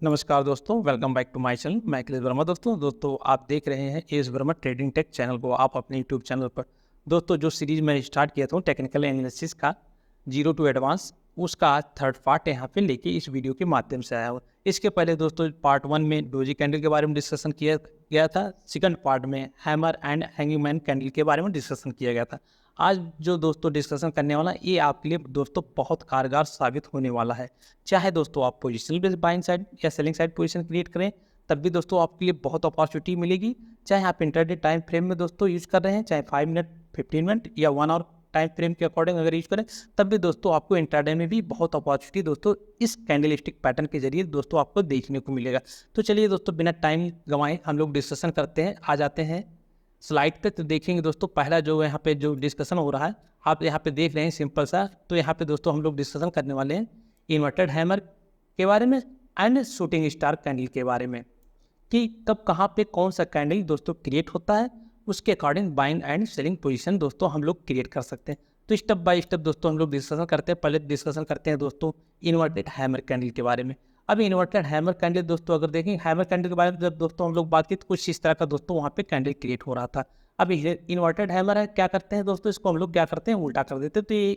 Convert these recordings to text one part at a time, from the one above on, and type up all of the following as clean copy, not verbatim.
नमस्कार दोस्तों, welcome back to my channel. मैं अखिलेश वर्मा। दोस्तों आप देख रहे हैं S Verma trading tech channel को आप अपने यूट्यूब चैनल पर। दोस्तों जो सीरीज मैं स्टार्ट किया था टेक्निकल एनालिसिस का जीरो टू एडवांस, उसका आज थर्ड पार्ट यहाँ पे लेके इस वीडियो के माध्यम से आया हूँ। इसके पहले दोस्तों पार्ट 1 में डोजी कैंडल के बारे में डिस्कशन किया गया था। सेकंड पार्ट में hammer and hanging man candle के बारे में डिस्कशन किया गया था। आज जो दोस्तों डिस्कशन करने वाला ये आपके लिए दोस्तों बहुत कारगर साबित होने वाला है। चाहे दोस्तों आप पोजिशनल बेस्ड बाइंग साइड या सेलिंग साइड पोजीशन क्रिएट करें, तब भी दोस्तों आपके लिए बहुत अपॉर्चुनिटी मिलेगी। चाहे आप इंटरडे टाइम फ्रेम में दोस्तों यूज कर रहे हैं, चाहे 5 मिनट 15 मिनट या 1 आवर टाइम फ्रेम के अकॉर्डिंग अगर यूज करें, तब भी दोस्तों आपको इंटरडे में भी बहुत अपॉर्चुनिटी दोस्तों इस कैंडलस्टिक पैटर्न के जरिए दोस्तों आपको देखने को मिलेगा। तो चलिए दोस्तों बिना टाइम गंवाए हम लोग डिस्कशन करते हैं। आ जाते हैं स्लाइड पे। तो देखेंगे दोस्तों पहला जो यहाँ पे जो डिस्कशन हो रहा है, आप यहाँ पे देख रहे हैं सिंपल सा। तो यहाँ पे दोस्तों हम लोग डिस्कशन करने वाले हैं इन्वर्टेड हैमर के बारे में एंड शूटिंग स्टार कैंडल के बारे में, कि कब कहाँ पे कौन सा कैंडल दोस्तों क्रिएट होता है, उसके according buying and selling position दोस्तों हम लोग क्रिएट कर सकते हैं। तो स्टेप बाय स्टेप दोस्तों हम लोग डिस्कशन करते हैं। पहले डिस्कशन करते हैं दोस्तों इन्वर्टेड हैमर कैंडल के बारे में। अब इन्वर्टेड हैमर कैंडल दोस्तों अगर देखें हैमर कैंडल के बारे में जब दोस्तों हम लोग बात की तो कुछ इस तरह का दोस्तों वहाँ पे कैंडल क्रिएट हो रहा था। अब इन्वर्टेड हैमर है, क्या करते हैं दोस्तों, इसको हम लोग क्या करते हैं उल्टा कर देते हैं। तो ये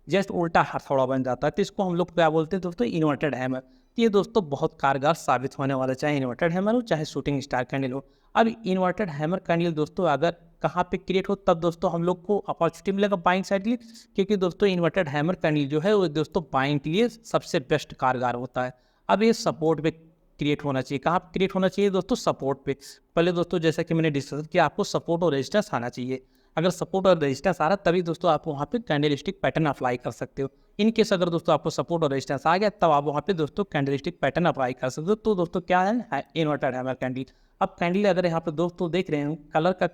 जस्ट उल्टा हथौड़ा बन जाता है। तो इसको हम लोग क्या बोलते हैं दोस्तों, इन्वर्टेड हैमर। तो ये दोस्तों बहुत कारगर साबित होने वाला, चाहे इन्वर्टेड हैमर हो चाहे शूटिंग स्टार कैंडल हो। अब इन्वर्टेड हैमर कैंडल दोस्तों अगर कहाँ पे क्रिएट हो तब दोस्तों हम लोग को अपॉर्चुनिटी मिलेगा बाइंग साइड के लिए, क्योंकि दोस्तों इन्वर्टेड हैमर कैंडल जो है वो दोस्तों बाइंग के लिए सबसे बेस्ट कारगर होता है। अब ये सपोर्ट पे क्रिएट होना चाहिए। कहाँ पे क्रिएट होना चाहिए दोस्तों, सपोर्ट पे। पहले दोस्तों जैसा कि मैंने डिस्कस किया, आपको सपोर्ट और रेजिस्टेंस आना चाहिए। अगर सपोर्ट और रेजिस्टेंस आ रहा तभी दोस्तों आप वहाँ पे कैंडलस्टिक पैटर्न अप्लाई कर सकते हो। इन केस अगर दोस्तों आपको सपोर्ट और रेजिस्टेंस आ गया तब आप वहाँ पे दोस्तों कैंडलस्टिक पैटर्न अप्लाई कर सकते हो। तो दोस्तों क्या है इन्वर्टेड हैमर कैंडल। अब कैंडल अगर यहाँ पे दोस्तों देख रहे हो कलर का,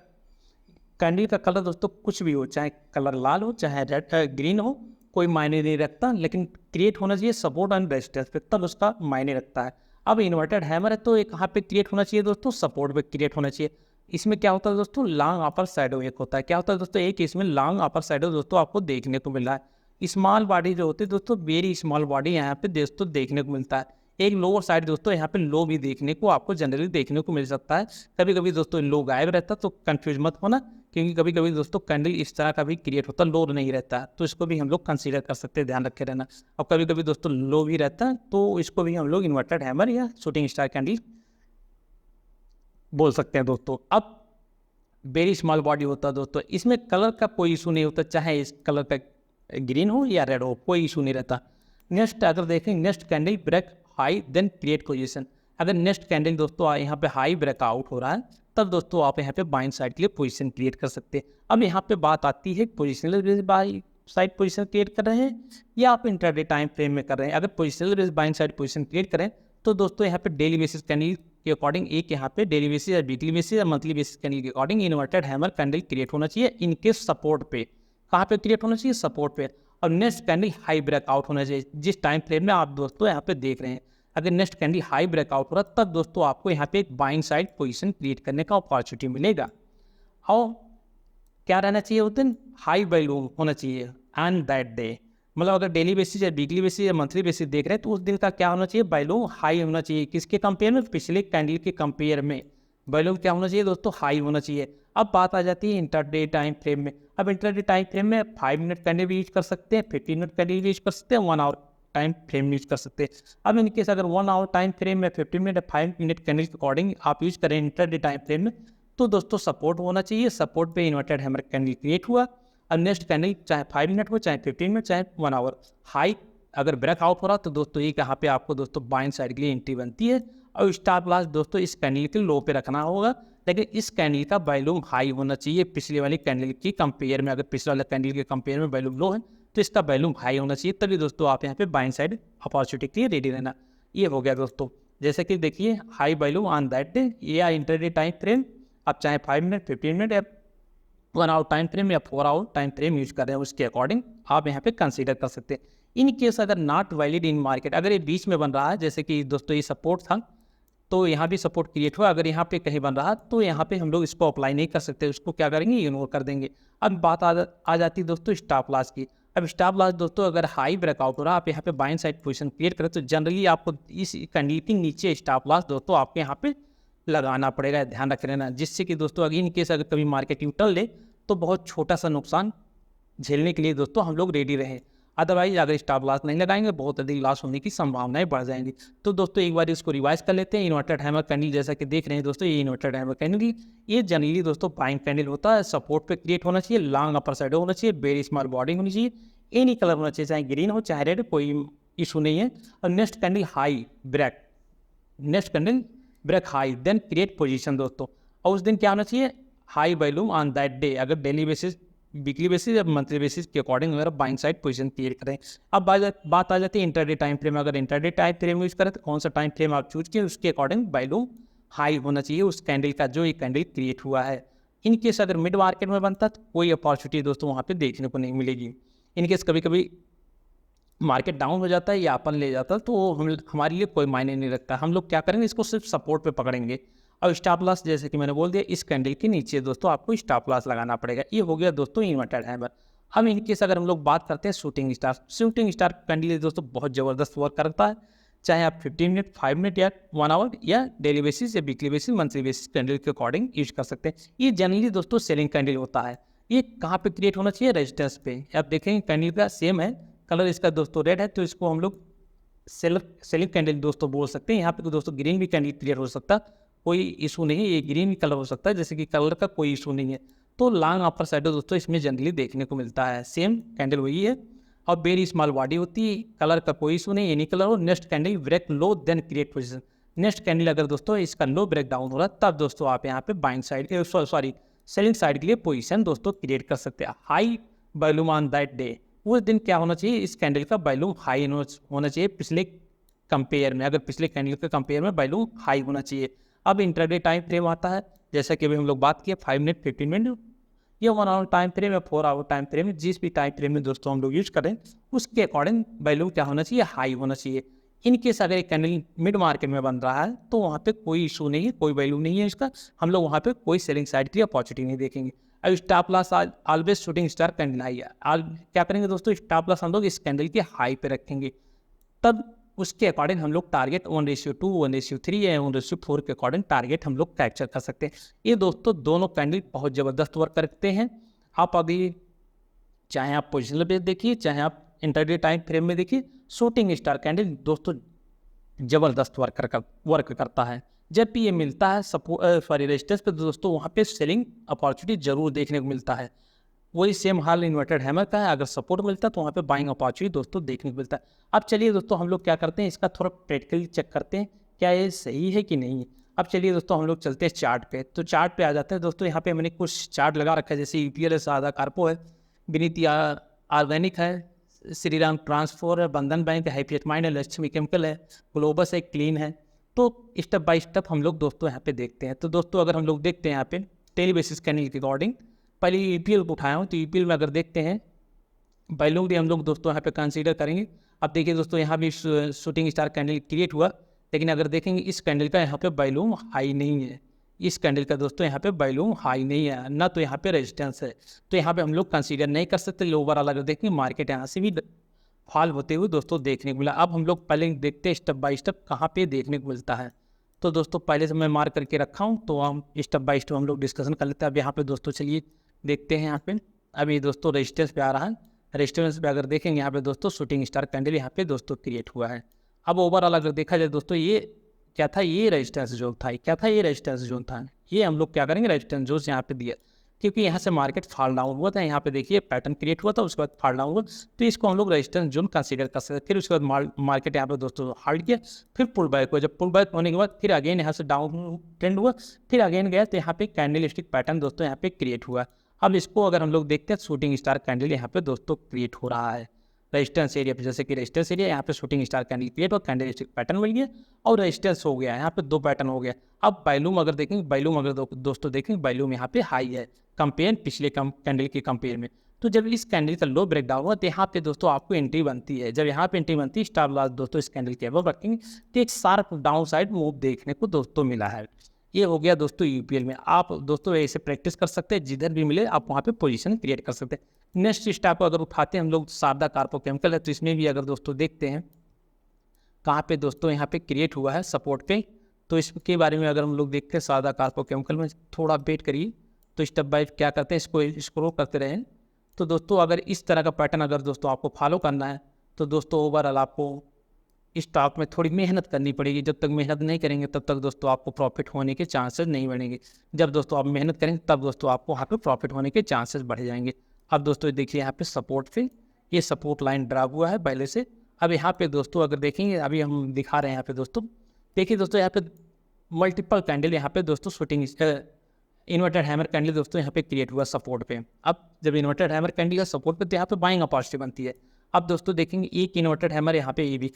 कैंडल का कलर दोस्तों कुछ भी हो, चाहे कलर लाल हो चाहे रेड ग्रीन हो, कोई मायने नहीं रखता, लेकिन क्रिएट होना चाहिए सपोर्ट एंड रेजिस्टेंस पे, तब उसका मायने रखता है। अब इन्वर्टेड हैमर है तो एक कहाँ पे क्रिएट होना चाहिए दोस्तों, सपोर्ट पे क्रिएट होना चाहिए। इसमें क्या होता है दोस्तों, लॉन्ग अपर साइडो एक होता है। क्या होता है दोस्तों, एक इसमें लॉन्ग अपर साइडो दोस्तों आपको देखने को मिल रहा है। स्मॉल बॉडी जो होती है दोस्तों, वेरी स्मॉल बॉडी यहाँ पे दोस्तों देखने को मिलता है। एक लोअर साइड दोस्तों यहाँ पे लो भी देखने को आपको जनरली देखने को मिल सकता है। कभी कभी दोस्तों लो गायब रहता है, तो कंफ्यूज मत होना, क्योंकि कभी कभी दोस्तों कैंडल इस तरह का भी क्रिएट होता है, लो नहीं रहता है, तो इसको भी हम लोग कंसीडर कर सकते हैं, ध्यान रखे रहना। और कभी कभी दोस्तों लो भी रहता है, तो इसको भी हम लोग इन्वर्टेड हैमर या शूटिंग स्टार कैंडल बोल सकते हैं दोस्तों। अब वेरी स्मॉल बॉडी होता है दोस्तों, इसमें कलर का कोई इशू नहीं होता, चाहे इस कलर का ग्रीन हो या रेड हो, कोई इशू नहीं रहता। नेक्स्ट अगर देखें, next candle break high then create position. अगर नेक्स्ट कैंडल दोस्तों यहाँ पे हाई ब्रेकआउट हो रहा है तब दोस्तों आप यहाँ पे बाइंग साइड के लिए पोजीशन क्रिएट कर सकते हैं। अब यहाँ पे बात आती है positional by side position create कर रहे हैं या आप इंटरडे टाइम फ्रेम में कर रहे हैं। अगर positional base buying side position create करें तो दोस्तों यहाँ पे डेली बेसिस कैंडल के अकॉर्डिंग एक यहाँ पे डेली बेसिस या वीकली बेसिस या मंथली बेसिस कैंडल के according inverted hammer candle create होना चाहिए। इनके सपोर्ट पे कहाँ पे क्रिएट होना चाहिए, सपोर्ट पे। और नेक्स्ट कैंडल हाई ब्रेकआउट होना चाहिए जिस टाइम फ्रेम में आप दोस्तों यहाँ पे देख रहे हैं। अगर नेक्स्ट कैंडल हाई ब्रेकआउट हो रहा तब दोस्तों आपको यहाँ पे एक बाइंग साइड पोजीशन क्रिएट करने का अपॉर्चुनिटी मिलेगा। और क्या रहना चाहिए उस दिन, हाई वैल्यू होना चाहिए एंड दैट डे। मतलब अगर डेली बेसिस या वीकली बेसिस या मंथली बेसिस देख रहे हैं तो उस दिन का क्या होना चाहिए, वैल्यू हाई होना चाहिए। किसके कंपेयर में, पिछले कैंडल के कंपेयर में वैल्यू क्या होना चाहिए दोस्तों, हाई होना चाहिए। अब बात आ जाती है इंटरडे टाइम फ्रेम में। अब इंटरडे टाइम फ्रेम में 5 मिनट कैंडल भी यूज कर सकते हैं, 15 मिनट कैंडल भी यूज कर सकते हैं, 1 आवर टाइम फ्रेम यूज कर सकते हैं। अब इन केस अगर 1 आवर टाइम फ्रेम में 15 मिनट 5 मिनट कैंडल के अकॉर्डिंग आप यूज करें इंटरडे टाइम फ्रेम में, तो दोस्तों सपोर्ट होना चाहिए। सपोर्ट पे इन्वर्टेड हैमर कैंडल क्रिएट हुआ। अब नेक्स्ट कैंडल चाहे 5 मिनट हो चाहे 15 मिनट चाहे 1 आवर हाई अगर ब्रेकआउट हो रहा तो दोस्तों ये यहाँ पे आपको दोस्तों बाइंग साइड के लिए एंट्री बनती है। और स्टॉप लॉस दोस्तों इस कैंडल के लो पे रखना होगा, लेकिन इस कैंडल का वॉल्यूम हाई होना चाहिए पिछले वाली कैंडल की कंपेयर में। अगर पिछले वाले कैंडल के कंपेयर में वॉल्यूम लो है तो इसका वॉल्यूम हाई होना चाहिए, तभी दोस्तों आप यहाँ पे बाइंग साइड अपॉर्चुनिटी के लिए रेडी रहना। ये हो गया दोस्तों। जैसे कि देखिए high volume on that day या इंटरडे टाइम फ्रेम, आप चाहे 5 मिनट 15 मिनट या 1 आवर टाइम फ्रेम या 4 आवर टाइम फ्रेम यूज कर रहे हैं, उसके अकॉर्डिंग आप यहाँ पे कंसीडर कर सकते हैं। इन केस अगर नॉट वैलिड इन मार्केट, अगर ये बीच में बन रहा है, जैसे कि दोस्तों ये सपोर्ट था तो यहाँ भी सपोर्ट क्रिएट हुआ, अगर यहाँ पे कहीं बन रहा तो यहाँ पे हम लोग इसको अप्लाई नहीं कर सकते, उसको क्या करेंगे, इग्नोर कर देंगे। अब बात आ जाती है दोस्तों स्टॉप लॉस की। अब स्टॉप लॉस दोस्तों अगर हाई ब्रेकआउट हो रहा है, आप यहाँ पे बाइंग साइड पोजीशन क्रिएट करें तो जनरली आपको इस कैंडल के नीचे स्टॉप लॉस दोस्तों आपके यहाँ पे लगाना पड़ेगा, ध्यान रख लेना, जिससे कि दोस्तों अगर इन केस अगर कभी मार्केट यूटर्न ले तो बहुत छोटा सा नुकसान झेलने के लिए दोस्तों हम लोग रेडी रहें। अदरवाइज अगर स्टॉप लॉस नहीं लगाएंगे बहुत अधिक लॉस होने की संभावनाएं बढ़ जाएंगी। तो दोस्तों एक बार इसको रिवाइज कर लेते हैं। इन्वर्टेड हैमर कैंडल जैसा कि देख रहे हैं दोस्तों, ये इन्वर्टेड हैमर कैंडल ये जनरली दोस्तों बाइंग कैंडल होता है, सपोर्ट पे क्रिएट होना चाहिए, लॉन्ग अपर साइड होना चाहिए, वेरी स्मॉल बॉडी होनी चाहिए, एनी कलर होना चाहिए, चाहे ग्रीन हो चाहे रेड, कोई इशू नहीं है। और next candle high break, next candle break high, then create position दोस्तों। और उस दिन क्या होना चाहिए, high volume on that day. अगर डेली बेसिस, वीकली बेसिस या मंथली बेसिस के अकॉर्डिंग अगर बाइंग साइड पोजीशन क्रिएट करें। अब बात आ जाती है इंटरडे टाइम फ्रेम। अगर इंटरडे टाइम फ्रेम यूज करें तो कौन सा टाइम फ्रेम आप चूज किए उसके अकॉर्डिंग वैल्यूम हाई होना चाहिए उस कैंडल का जो ये कैंडल क्रिएट हुआ है। इनकेस अगर मिड मार्केट में बनता तो कोई अपॉर्चुनिटी दोस्तों वहाँ पे देखने को नहीं मिलेगी। इनकेस कभी कभी मार्केट डाउन हो जाता है या अपन ले जाता है तो हमारे लिए कोई मायने नहीं रखता। हम लोग क्या करेंगे, इसको सिर्फ सपोर्ट पे पकड़ेंगे। और स्टॉप लॉस जैसे कि मैंने बोल दिया, इस कैंडल के नीचे दोस्तों आपको स्टॉप लॉस लगाना पड़ेगा। ये हो गया दोस्तों इन्वर्टेड हैमर। हम इनकेस अगर हम लोग बात करते हैं shooting star, shooting star candle दोस्तों बहुत ज़बरदस्त वर्क करता है, चाहे आप 15 मिनट, 5 मिनट या 1 आवर या डेली बेसिस या weekly basis, monthly basis candle के अकॉर्डिंग यूज कर सकते हैं। ये जनरली दोस्तों सेलिंग कैंडल होता है। ये कहाँ पे क्रिएट होना चाहिए, रेजिस्टेंस पे। आप देखेंगे कैंडल का सेम है, कलर इसका दोस्तों रेड है, तो इसको हम लोग सेलिंग कैंडल दोस्तों बोल सकते हैं। यहाँ पे तो दोस्तों ग्रीन भी कैंडल क्लियर हो सकता है, कोई इशू नहीं है, ये ग्रीन भी कलर हो सकता है, जैसे कि कलर का कोई इशू नहीं है। तो लॉन्ग अपर साइड दोस्तों इसमें जनरली देखने को मिलता है, सेम कैंडल वही है और वेरी स्मॉल बॉडी होती है, कलर का कोई इशू नहीं, एनी कलर हो। Next candle break low then create position. Next candle अगर दोस्तों इसका लो ब्रेक डाउन हो रहा है तब दोस्तों आप यहाँ पे buying side sorry selling side के लिए पोजीशन दोस्तों क्रिएट कर सकते हैं। High volume on that day, उस दिन क्या होना चाहिए, इस कैंडल का वैल्यूम हाई होना चाहिए पिछले कंपेयर में। अगर पिछले कैंडल के कंपेयर में वैल्यूम हाई होना चाहिए। अब इंटरडे टाइम फ्रेम आता है, जैसा कि अभी हम लोग बात किए 5 मिनट, 15 मिनट या 1 आवर टाइम फ्रेम या 4 आवर टाइम फ्रेम, जिस भी टाइम फ्रेम में दोस्तों हम लोग यूज करें उसके अकॉर्डिंग वैल्यूम क्या होना चाहिए, हाई होना चाहिए। इनकेस अगर एक कैंडल मिड मार्केट में बन रहा है तो वहाँ पे कोई इशू नहीं है, कोई वैल्यू नहीं है इसका, हम लोग वहाँ पे कोई सेलिंग साइड की अपॉर्चुनिटी नहीं देखेंगे। अब stop loss always shooting star candle high है, क्या करेंगे दोस्तों, स्टॉप लॉस हम लोग इस कैंडल के हाई पे रखेंगे, तब उसके अकॉर्डिंग हम लोग टारगेट 1:2, 1:3 या 1:4 के अकॉर्डिंग टारगेट हम लोग कैप्चर कर सकते हैं। ये दोस्तों दोनों कैंडल बहुत ज़बरदस्त वर्क करते हैं। आप अभी चाहे आप पोजिशनल बेस देखिए, चाहे आप इंटरडे टाइम फ्रेम में देखिए, शूटिंग स्टार कैंडल दोस्तों ज़बरदस्त वर्क करता है। जब भी ये मिलता है रेजिस्टेंस पे दोस्तों वहाँ पे सेलिंग अपॉर्चुनिटी जरूर देखने को मिलता है। वही सेम हाल इन्वर्टेड हैमर का है, अगर सपोर्ट मिलता है तो वहाँ पे बाइंग अपॉर्चुनिटी दोस्तों देखने को मिलता है। अब चलिए दोस्तों हम लोग क्या करते हैं, इसका थोड़ा प्रैक्टिकली चेक करते हैं क्या ये सही है कि नहीं है। अब चलिए दोस्तों हम लोग चलते हैं चार्ट पे, तो चार्ट पे आ जाते हैं दोस्तों। यहाँ पे मैंने कुछ चार्ट लगा रखा है, जैसे यूपीएल है, सादा कार्पो है, विनीति ऑर्गेनिक है, श्रीराम ट्रांसफोर है, बंधन बैंक है, हैप्पीएट माइंड है, लक्ष्मी केमिकल है, ग्लोबस है, क्लीन है। तो स्टेप बाय स्टेप हम लोग दोस्तों यहाँ पे देखते हैं। तो दोस्तों अगर हम लोग देखते हैं यहाँ पे डेली बेसिस कैंडल के अकॉर्डिंग, पहले ईपीएल को उठाया हूँ, तो ईपीएल में अगर देखते हैं वैल्यूम भी हम लोग दोस्तों यहाँ पे कंसीडर करेंगे। अब देखिए दोस्तों यहाँ भी शूटिंग स्टार कैंडल क्रिएट हुआ, लेकिन अगर देखेंगे इस कैंडल का यहाँ पे वैल्यूम हाई नहीं है, इस कैंडल का दोस्तों यहाँ पे वैल्यूम हाई नहीं है, ना तो यहाँ पे रेजिस्टेंस है, तो यहाँ पे हम लोग कंसीडर नहीं कर सकते। ओवरऑल अगर देखेंगे मार्केट यहाँ से भी फॉल होते हुए दोस्तों देखने को मिला। अब हम लोग पहले देखते हैं स्टेप बाय स्टेप कहाँ पे देखने को मिलता है। तो दोस्तों पहले से मैं मार्क करके रखा हूँ, तो हम स्टेप बाय स्टेप हम लोग डिस्कशन कर लेते हैं। अब यहाँ पे दोस्तों चलिए देखते हैं, यहाँ पे अभी दोस्तों रेजिस्टेंस पे आ रहा है। रेजिस्टेंस पे अगर देखेंगे यहाँ पे दोस्तों शूटिंग स्टार कैंडल यहाँ पे दोस्तों क्रिएट हुआ है। अब ओवरऑल अगर देखा जाए दोस्तों, ये क्या था, ये रेजिस्टेंस जोन था, क्या था, ये रेजिस्टेंस जोन था। ये हम लोग क्या करेंगे, रेजिस्टेंस जोन यहाँ पे दिया, क्योंकि यहाँ से मार्केट फॉल डाउन हुआ था, यहाँ पे देखिए पैटर्न क्रिएट हुआ था, उसके बाद फॉल डाउन हुआ, तो इसको हम लोग रेजिस्टेंस जोन कंसीडर कर सकते हैं। फिर उसके बाद मार्केट यहाँ पे दोस्तों हार्ड किया, फिर पुल बैक हुआ, जब पुल बैक होने के बाद फिर अगेन यहाँ से डाउन ट्रेंड हुआ, फिर अगेन गया, तो यहाँ पे कैंडल स्टिक पैटर्न दोस्तों यहाँ पे क्रिएट हुआ। अब इसको अगर हम लोग देखते हैं, शूटिंग स्टार कैंडल यहाँ पे दोस्तों क्रिएट हो रहा है रेजिस्टेंस एरिया पे, जैसे कि रेजिस्टेंस एरिया यहाँ पे शूटिंग स्टार कैंडल क्रिएट और कैंडल स्टिक पैटर्न मिल गया और रेजिस्टेंस हो गया, यहाँ पे 2 पैटर्न हो गया। अब वैल्यूम अगर देखेंगे, वैल्यूम अगर दोस्तों देखेंगे, वैल्यूम यहाँ पे हाई है कंपेयर पिछले कैंडल के कंपेयर में। तो जब इस कैंडल का लो ब्रेक डाउन हुआ तो यहाँ पे दोस्तों आपको एंट्री बनती है। जब यहाँ पे एंट्री बनती है, स्टॉप लॉस दोस्तों इस कैंडल के अबव रखेंगे, तो एक शार्प डाउन साइड मूव देखने को दोस्तों मिला है। ये हो गया दोस्तों यूपीएल में। आप दोस्तों ऐसे प्रैक्टिस कर सकते हैं, जिधर भी मिले आप वहाँ पे पोजीशन क्रिएट कर सकते हैं। नेक्स्ट स्टेप अगर उठाते हैं हम लोग, शारदा कार्बो केमिकल है, तो इसमें भी अगर दोस्तों देखते हैं कहाँ पे दोस्तों यहाँ पे क्रिएट हुआ है सपोर्ट पे, तो इसके बारे में अगर हम लोग देखते हैं शारदा कार्बो केमिकल में, थोड़ा वेट करिए। तो स्टेप बाय क्या करते हैं, इसको स्क्रॉल करते रहें। तो दोस्तों अगर इस तरह का पैटर्न अगर दोस्तों आपको फॉलो करना है, तो दोस्तों ओवरऑल आपको इस स्टॉक में थोड़ी मेहनत करनी पड़ेगी। जब तक मेहनत नहीं करेंगे तब तक दोस्तों आपको प्रॉफिट होने के चांसेस नहीं बढ़ेंगे। जब दोस्तों आप मेहनत करेंगे तब दोस्तों आपको वहाँ पे प्रॉफिट होने के चांसेस बढ़ जाएंगे। अब दोस्तों देखिए यहाँ पे सपोर्ट पे ये सपोर्ट लाइन ड्रा हुआ है पहले से। अब यहाँ पे दोस्तों अगर देखेंगे, अभी हम दिखा रहे हैं यहाँ पे दोस्तों, देखिए दोस्तों यहाँ पे मल्टीपल कैंडल यहाँ पे दोस्तों शूटिंग इन्वर्टेड हैमर कैंडल दोस्तों यहाँ पे क्रिएट हुआ सपोर्ट पे। अब जब इन्वर्टेड हैमर कैंडल का सपोर्ट पे, तो यहाँ पे बाइंग अपॉर्चुनिटी बनती है। अब दोस्तों देखेंगे एक इन्वर्टेड हैमर यहाँ पे ये भी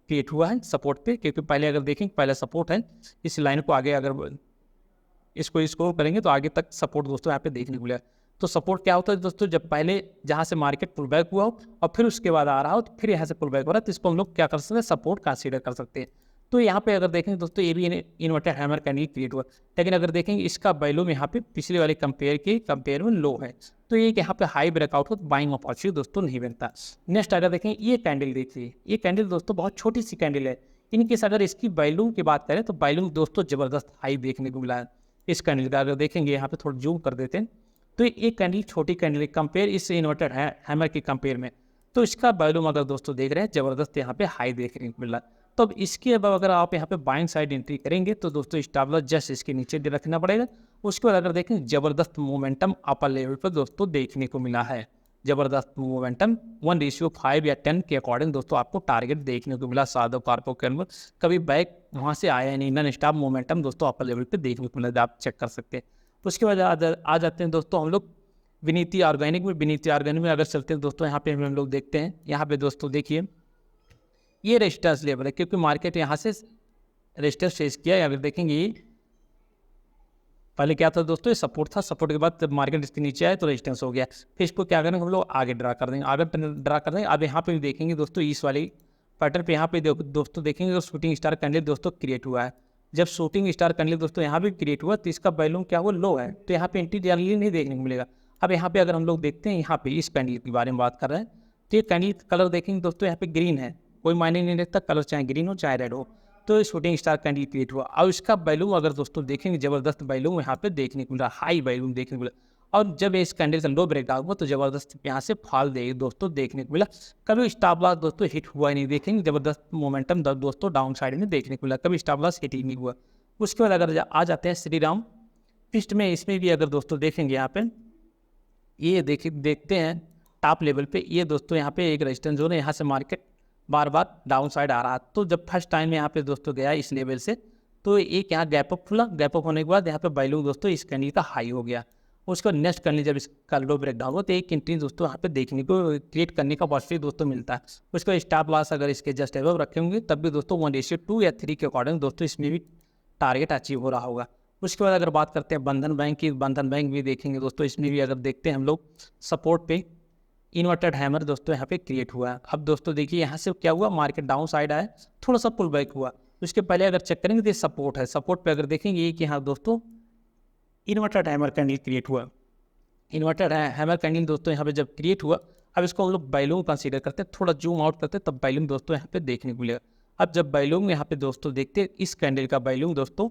क्रिएट हुआ है सपोर्ट पे, क्योंकि पहले अगर देखेंगे पहला सपोर्ट है, इस लाइन को आगे अगर इसको स्क्रॉल करेंगे तो आगे तक सपोर्ट दोस्तों यहाँ पे देखने को मिला। तो सपोर्ट क्या होता है दोस्तों, जब पहले जहाँ से मार्केट पुल बैक हुआ हो और फिर उसके बाद आ रहा हो, तो फिर यहाँ से पुल बैक हो रहा है, तो इसको हम लोग क्या कर सकते हैं, सपोर्ट कंसीडर कर सकते हैं। तो यहाँ पे अगर देखेंगे दोस्तों ये भी इन्वर्टेड हैमर कैंडल क्रिएट हुआ, लेकिन अगर देखेंगे इसका वैल्यूम यहाँ पे पिछले वाले कंपेयर में लो है, तो ये यहाँ पे हाई ब्रेकआउट हो तो बाइंग अपॉर्चुनिटी दोस्तों नहीं बनता। नेक्स्ट अगर देखेंगे ये कैंडल देखिए, ये कैंडल दोस्तों बहुत छोटी सी कैंडल है। इनकेस अगर इसकी वैल्यूम की बात करें तो वैल्यूम दोस्तों जबरदस्त हाई देखने को मिला है इस कैंडल का। अगर देखेंगे यहाँ पे थोड़ा जूम कर देते हैं, तो ये कैंडल छोटी कैंडल कंपेयर इस इन्वर्टेड हैमर के कंपेयर में, तो इसका वैल्यूम अगर दोस्तों देख रहे हैं जबरदस्त यहाँ पे हाई देखने को मिला। तो अब इसके अब अगर आप यहाँ पे बाइंग साइड एंट्री करेंगे तो दोस्तों स्टॉप लॉस जस्ट इसके नीचे रखना पड़ेगा। उसके बाद अगर देखें जबरदस्त मोमेंटम अपर लेवल पर दोस्तों देखने को मिला है, जबरदस्त मोमेंटम 1:5 या 10 के अकॉर्डिंग दोस्तों आपको टारगेट देखने को मिला। शारदा कार्बो केमिकल कभी बैक वहाँ से आया नहीं, नॉन स्टॉप मोमेंटम दोस्तों अपर लेवल पे देखने को मिला, आप चेक कर सकते हैं। उसके बाद आ जाते हैं दोस्तों हम लोग विनीति ऑर्गेनिक में। विनीति ऑर्गेनिक में अगर चलते हैं दोस्तों, यहाँ पे हम लोग देखते हैं, यहाँ पे दोस्तों देखिए ये रेजिस्टेंस लेवल है, क्योंकि मार्केट यहाँ से रेजिस्टेंस फेस किया है। अगर देखेंगे पहले क्या था दोस्तों, ये सपोर्ट था, सपोर्ट के बाद जब मार्केट इसके नीचे आए तो रेजिस्टेंस हो गया। फिर इसको क्या करेंगे हम लोग आगे ड्रा कर देंगे, आगे ड्रा कर देंगे। अब यहाँ पे भी देखेंगे दोस्तों इस वाली पैटर्न पे यहाँ पे दोस्तों देखेंगे तो शूटिंग स्टार कैंडल दोस्तों क्रिएट हुआ है। जब शूटिंग स्टार कैंडल दोस्तों यहाँ भी क्रिएट हुआ तो इसका वैल्यूम क्या हुआ, लो है, तो यहाँ पे एंट्री जनरली नहीं देखने को मिलेगा। अब यहाँ पे अगर हम लोग देखते हैं, यहाँ पे इस कैंडल के बारे में बात कर रहे हैं, तो ये कैंडल कलर देखेंगे दोस्तों यहाँ पे ग्रीन है, कोई मायने नहीं रखता कलर, चाहे ग्रीन हो चाहे रेड हो। तो शूटिंग स्टार कैंडल क्रिएट हुआ और इसका वैल्यूम अगर दोस्तों देखेंगे जबरदस्त वैल्यूम यहाँ पे देखने को मिला, हाई वैल्यूम देखने को मिला। और जब इस कैंडल का लो ब्रेकडाउन हुआ तो जबरदस्त यहाँ से फॉल दोस्तों देखने को मिला। कभी स्टॉप लॉस दोस्तों हिट हुआ ही नहीं, देखेंगे जबरदस्त मोमेंटम दोस्तों डाउन साइड में देखने को मिला, कभी स्टॉप लॉस हिट ही नहीं हुआ। उसके बाद अगर आ जाते हैं श्री राम फिस्ट में, इसमें भी अगर दोस्तों देखेंगे यहाँ पे ये देखते हैं टॉप लेवल पे, ये दोस्तों यहाँ पे एक रेजिस्टेंस जोन है, यहाँ से मार्केट बार बार डाउन साइड आ रहा। तो जब फर्स्ट टाइम यहाँ पे दोस्तों गया इस लेवल से, तो एक यहाँ गैप अप खुला, गैप अप होने के बाद यहाँ पे वैल्यू दोस्तों इस कैंडल का हाई हो गया। उसके बाद नेक्स्ट कैंडल जब इसका लो ब्रेक डाउन हो तो एक एंट्री दोस्तों यहाँ पे देखने को क्रिएट करने का पॉसिबिलिटी दोस्तों मिलता है। उसके बाद स्टॉप लॉस अगर इसके जस्ट एबव रखे होंगे तब भी दोस्तों 1:2 या 3 के अकॉर्डिंग दोस्तों इसमें भी टारगेट अचीव हो रहा होगा। उसके बाद अगर बात करते हैं बंधन बैंक की, बंधन बैंक भी देखेंगे दोस्तों, इसमें भी अगर देखते हैं हम लोग सपोर्ट पे इन्वर्टेड हैमर दोस्तों यहाँ पे क्रिएट हुआ है। अब दोस्तों देखिए यहाँ से क्या हुआ, मार्केट डाउन साइड आया, थोड़ा सा पुल बैक हुआ। उसके पहले अगर चेक करेंगे तो ये सपोर्ट है, सपोर्ट पे अगर देखेंगे कि हाँ दोस्तों इन्वर्टेड हैमर कैंडल क्रिएट हुआ, इन्वर्टेड हैमर कैंडल दोस्तों यहाँ पे जब क्रिएट हुआ, अब इसको हम लोग वैल्यूम कंसीडर करते हैं, थोड़ा जूम आउट करते हैं तब वैल्यूम दोस्तों यहाँ पे देखने को मिलेगा। अब जब वैल्यूम यहाँ पे दोस्तों देखते हैं, इस कैंडल का वैल्यूम दोस्तों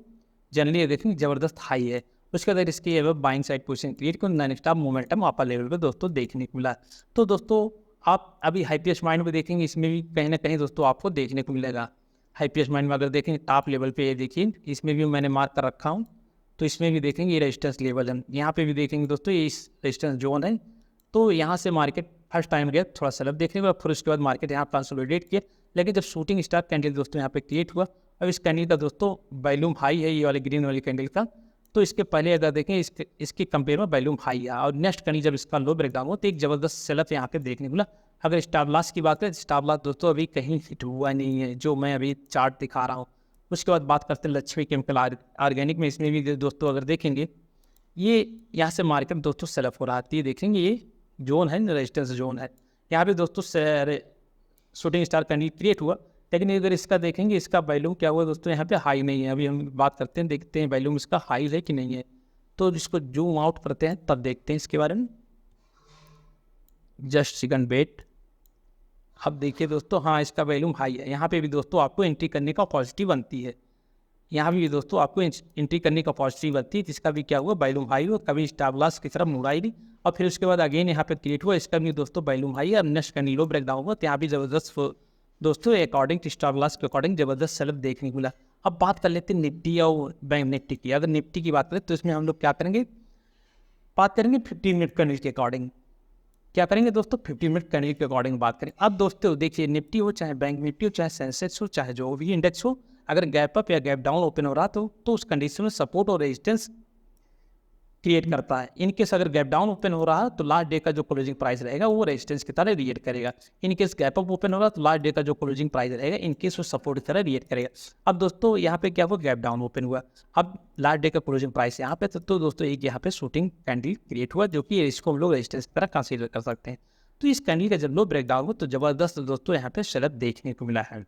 जनरली देखेंगे जबरदस्त हाई है। उसके बाद इसकी अब बाइंग साइड पोजीशन क्रिएट कर non stop momentum upper level पे दोस्तों देखने को मिला। तो दोस्तों आप अभी हाईपीएस माइंड में देखेंगे, इसमें भी कहीं ना कहीं दोस्तों आपको देखने को मिलेगा। हाईपीएस माइंड में अगर देखेंगे टॉप लेवल पे, ये देखिए इसमें भी मैंने मार्क कर रखा हूँ, तो इसमें भी देखेंगे ये रेजिस्टेंस लेवल है, यहाँ पे भी देखेंगे दोस्तों ये इस रेजिस्टेंस जोन है। तो यहाँ से मार्केट फर्स्ट टाइम गया थोड़ा सेलअप देखने को, फिर उसके बाद मार्केट यहाँ कंसोलिडेट किया। लेकिन जब शूटिंग स्टार कैंडल दोस्तों यहाँ पे क्रिएट हुआ, अब इस कैंडल का दोस्तों वैल्यूम हाई है, ये वाले ग्रीन वाली कैंडल का, तो इसके पहले अगर देखें इसके कंपेयर में वैल्यूम हाई है। और नेक्स्ट कैंडल जब इसका लो ब्रेकडाउन हो तो एक जबरदस्त सेलअप यहाँ पे देखने को मिला। अगर स्टॉप लॉस की बात करें, स्टॉप लॉस दोस्तों अभी कहीं हिट हुआ नहीं है, जो मैं अभी चार्ट दिखा रहा हूँ। उसके बाद बात करते हैं लक्ष्मी केमिकल ऑर्गेनिक में, इसमें भी दोस्तों अगर देखेंगे ये यहाँ से मार्केट दोस्तों सेलअप हो रहा है, देखेंगे ये जोन है रेजिस्टेंस जोन है, यहाँ पे दोस्तों शूटिंग स्टार कैंडल क्रिएट हुआ, लेकिन अगर इसका देखेंगे, इसका वैल्यूम क्या हुआ दोस्तों, यहाँ पे हाई नहीं है। अभी हम बात करते हैं, देखते हैं वैल्यूम इसका हाई है कि नहीं है। तो इसको जूम आउट करते हैं तब देखते हैं इसके बारे में। Just second wait. अब देखिए दोस्तों, हाँ इसका वैल्यूम हाई है। यहाँ पे भी दोस्तों आपको एंट्री करने का पॉजिटिव बनती है। यहाँ भी दोस्तों आपको एंट्री करने का पॉजिटिव बनती है, जिसका भी क्या हुआ, वैल्यूम हाई हुआ, कभी स्टॉप लॉस की तरफ मुड़ा ही नहीं। और फिर उसके बाद अगेन यहाँ पे क्रिएट हुआ, इसका भी दोस्तों वैल्यूम हाई है। अब नेक्स्ट का नीलो ब्रेकडाउन हुआ, तो यहाँ भी ज़बरदस्त दोस्तों अकॉर्डिंग टू स्टॉप लॉस के अकॉर्डिंग ज़बरदस्त सेल देखने को मिला। अब बात कर लेते हैं निफ्टी और बैंक निफ्टी की। अगर निफ्टी की बात करें तो इसमें हम लोग क्या करेंगे, बात करेंगे 15 मिनट कैंडल के अकॉर्डिंग। क्या करेंगे दोस्तों, 15 मिनट कैंडल के अकॉर्डिंग बात करें। अब दोस्तों देखिए, निफ्टी हो चाहे बैंक निफ्टी हो चाहे सेंसेक्स हो चाहे जो भी इंडेक्स हो, अगर गैप अप या गैप डाउन ओपन हो रहा तो उस कंडीशन में सपोर्ट और रेजिस्टेंस क्रिएट करता है। इनकेस अगर गैप डाउन ओपन हो रहा है तो लास्ट डे का जो क्लोजिंग प्राइस रहेगा वो रेजिस्टेंस की तरह रिएक्ट करेगा। इनकेस गैप अप ओपन होगा तो लास्ट डे का जो क्लोजिंग प्राइस रहेगा इनकेस वो सपोर्ट की तरह रिएक्ट करेगा। अब दोस्तों यहाँ पे क्या हुआ, गैप डाउन ओपन हुआ। अब लास्ट डे का क्लोजिंग प्राइस यहाँ पे तो दोस्तों एक यहाँ पे शूटिंग कैंडल क्रिएट हुआ, जो कि इसको हम लोग रेजिस्टेंस की तरह कंसीडर कर सकते हैं। तो इस कैंडल का जब लो ब्रेकडाउन हो तो ज़बरदस्त दोस्तों यहाँ पे सेलअप देखने को मिला है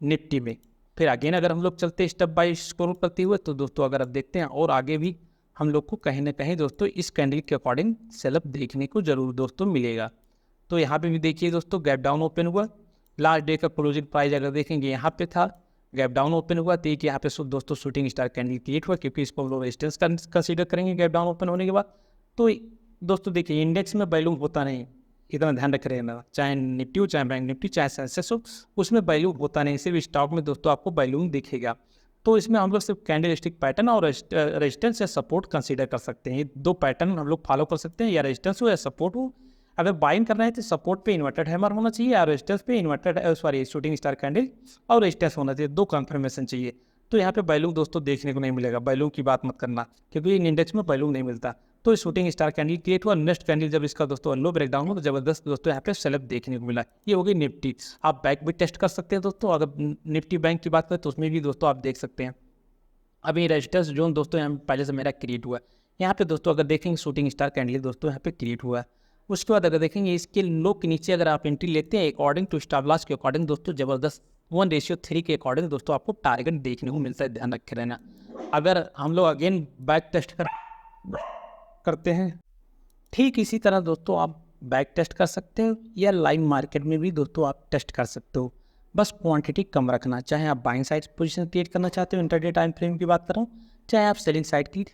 निफ्टी में। फिर अगेन अगर हम लोग चलते स्टेप बाय स्क्रॉल करते हुए तो दोस्तों अगर आप देखते हैं और आगे भी हम लोग को कहीं ना कहीं दोस्तों इस कैंडल के अकॉर्डिंग सेलअप देखने को जरूर दोस्तों मिलेगा। तो यहाँ पे भी देखिए दोस्तों, गैप डाउन ओपन हुआ, लास्ट डे का क्लोजिंग प्राइस अगर देखेंगे यहाँ पे था, गैप डाउन ओपन हुआ तो एक यहाँ पे दोस्तों शूटिंग स्टार कैंडल क्रिएट हुआ, क्योंकि इसको हम लोग रेजिस्टेंस कंसीडर करेंगे गैप डाउन ओपन होने के बाद। तो दोस्तों देखिए, इंडेक्स में वैल्यूम होता नहीं, इतना ध्यान रख रहे हैं ना, चाहे निफ्टी हो चाहे बैंक निफ्टी चाहे सेंसेक्स हो, उसमें वैल्यूम होता नहीं। सिर्फ स्टॉक में दोस्तों आपको वैल्यूम दिखेगा। तो इसमें हम लोग सिर्फ कैंडल स्टिक पैटर्न और रेजिस्टेंस या सपोर्ट कंसीडर कर सकते हैं। ये दो पैटर्न हम लोग फॉलो कर सकते हैं, या रेजिस्टेंस हो या सपोर्ट हो। अगर बाइंग करना है तो सपोर्ट पे इन्वर्टेड हैमर होना चाहिए, या रेजिस्टेंस पे इन्वर्टेड शूटिंग स्टार कैंडल और रेजिस्टेंस होना चाहिए, दो कंफर्मेशन चाहिए। तो यहाँ पे वैल्यूम दोस्तों देखने को नहीं मिलेगा, वैल्यूम की बात मत करना, क्योंकि इन इंडेक्स में वैल्यूम नहीं मिलता। तो शूटिंग स्टार कैंडल क्रिएट हुआ, नेक्स्ट कैंडल जब इसका दोस्तों लो ब्रेकडाउन हो तो जबरदस्त दोस्तों यहाँ पे सेलअप देखने को मिला। ये हो गई निफ्टी। आप बैंक भी टेस्ट कर सकते हैं दोस्तों। अगर निफ्टी बैंक की बात करें तो उसमें भी दोस्तों आप देख सकते हैं। अभी रेजिस्टेंस जोन दोस्तों यहाँ पहले से मेरा क्रिएट हुआ है। यहाँ पे दोस्तों अगर देखेंगे शूटिंग स्टार कैंडल दोस्तों यहाँ पे क्रिएट हुआ है। उसके बाद अगर देखेंगे इसके लो के नीचे अगर आप एंट्री लेते हैं अकॉर्डिंग टू स्टॉप लॉस के अकॉर्डिंग दोस्तों जबरदस्त 1:3 के अकॉर्डिंग दोस्तों आपको टारगेट देखने को मिलता है, ध्यान रखे रहना। अगर हम लोग अगेन बैक टेस्ट करते हैं, ठीक इसी तरह दोस्तों आप बैक टेस्ट कर सकते हो या लाइव मार्केट में भी दोस्तों आप टेस्ट कर सकते हो। बस क्वांटिटी कम रखना, चाहे आप बाइंग साइड पोजीशन क्रिएट करना चाहते हो, इंटरडे टाइम फ्रेम की बात कर रहा हूँ, चाहे आप सेलिंग साइड की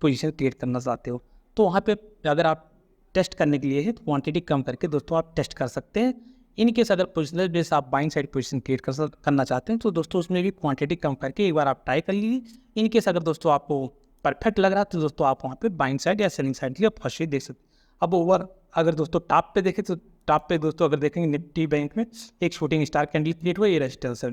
पोजीशन क्रिएट करना चाहते हो। तो वहाँ पे अगर आप टेस्ट करने के लिए है तो क्वांटिटी कम करके दोस्तों आप टेस्ट कर सकते हैं। इनकेस अगर पोजिशनल बेस आप बाइंग साइड पोजीशन क्रिएट करना चाहते हैं तो दोस्तों उसमें भी क्वांटिटी कम करके एक बार आप ट्राई कर लीजिए। इनकेस अगर दोस्तों आपको परफेक्ट लग रहा है तो दोस्तों आप वहाँ पे बाइंग साइड या सेलिंग साइड की फर्स्ट देख सकते हैं। अब ओवर अगर दोस्तों टॉप पे देखें तो टॉप पे दोस्तों अगर देखेंगे निफ्टी बैंक में एक शूटिंग स्टार कैंडल क्रिएट हुआ, ये रेजिस्टेंस है।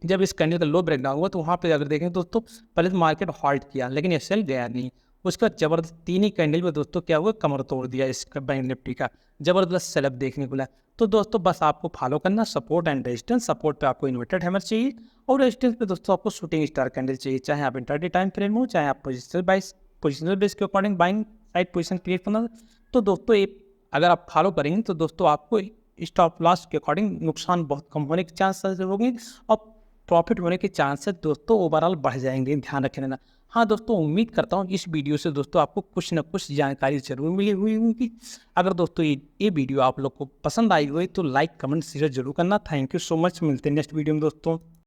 जब इस कैंडल का लो ब्रेकडाउन हुआ तो वहाँ पे अगर देखें दोस्तों पहले तो मार्केट हॉल्ट किया, लेकिन ये सेल गया नहीं। उसके बाद जबरदस्त तीन ही कैंडल में दोस्तों क्या हुआ, कमर तोड़ दिया इस बैंक निफ्टी का, जबरदस्त सेलअप देखने को मिला। तो दोस्तों बस आपको फॉलो करना सपोर्ट एंड रेजिस्टेंस। सपोर्ट पे आपको इन्वर्टेड हैमर चाहिए और रेजिस्टेंस पे दोस्तों आपको शूटिंग स्टार कैंडल चाहिए, चाहे आप इंटरडे टाइम फ्रेम हो चाहे आप पोजिशनल बेस के according buying side position create करना। तो दोस्तों ये अगर आप फॉलो करेंगे तो दोस्तों आपको स्टॉप लॉस के अकॉर्डिंग नुकसान बहुत कम होने के चांसेस होंगे और प्रॉफिट होने के चांसेस दोस्तों ओवरऑल बढ़ जाएंगे, ध्यान रखे रहना। हाँ दोस्तों, उम्मीद करता हूँ इस वीडियो से दोस्तों आपको कुछ न कुछ जानकारी जरूर मिली हुई होगी। अगर दोस्तों ये वीडियो आप लोग को पसंद आई हुई तो लाइक कमेंट शेयर जरूर करना। थैंक यू सो मच, मिलते हैं नेक्स्ट वीडियो में दोस्तों।